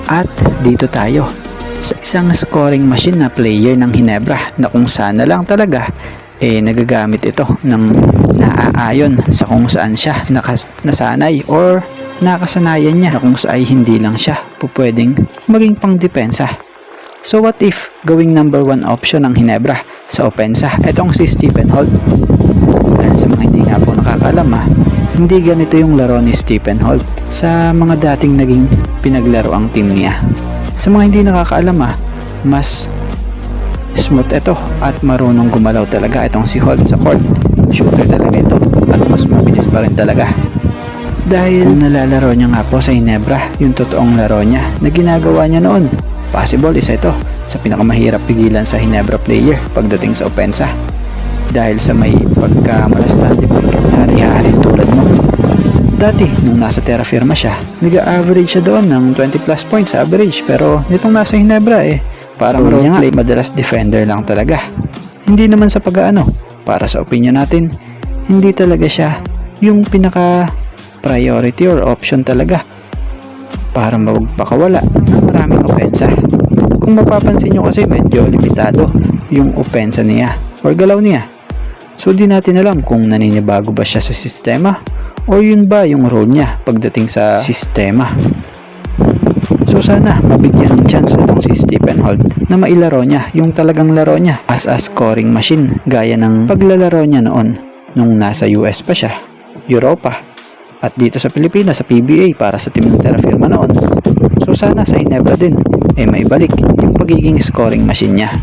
At dito tayo sa isang scoring machine na player ng Ginebra na kung saan na lang talaga nagagamit ito ng naaayon sa kung saan siya nasanay or nakasanayan niya na kung saan hindi lang siya pwedeng maging pang depensa. So what if gawing number 1 option ng Ginebra sa opensa etong si Stephen Holt? Dahil sa mga hindi nga po nakakalam hindi ganito yung laro ni Stephen Holt sa mga dating naging pinaglaro ang team niya. Sa mga hindi nakakaalam mas smooth ito at marunong gumalaw talaga itong si Holt sa court. Shooter talaga ito at mas mabilis pa rin talaga. Dahil nalalaro niya nga po sa Ginebra yung totoong laro niya na ginagawa niya noon. Possible isa ito sa pinakamahirap pigilan sa Ginebra player pagdating sa opensa. Dahil sa may pagkamalastan, di ba hari-hari tulad mo. Dati, nung nasa Terra Firma siya, nag-average siya doon ng 20 plus points average. Pero nitong nasa Ginebra parang role niya nga madalas defender lang talaga. Hindi naman sa pag-aano, para sa opinion natin, hindi talaga siya yung pinaka priority or option talaga para magpakawala ng maraming opensa. Kung mapapansin nyo kasi medyo limitado yung opensa niya or galaw niya. So di natin alam kung naninibago ba siya sa sistema o yun ba yung role niya pagdating sa sistema. So sana mabigyan ng chance itong si Stephen Holt na mailaro niya yung talagang laro niya as a scoring machine gaya ng paglalaro niya noon nung nasa US pa siya, Europa, at dito sa Pilipinas sa PBA para sa team ng Terra Firma noon. So sana sa Ginebra din maibalik yung pagiging scoring machine niya.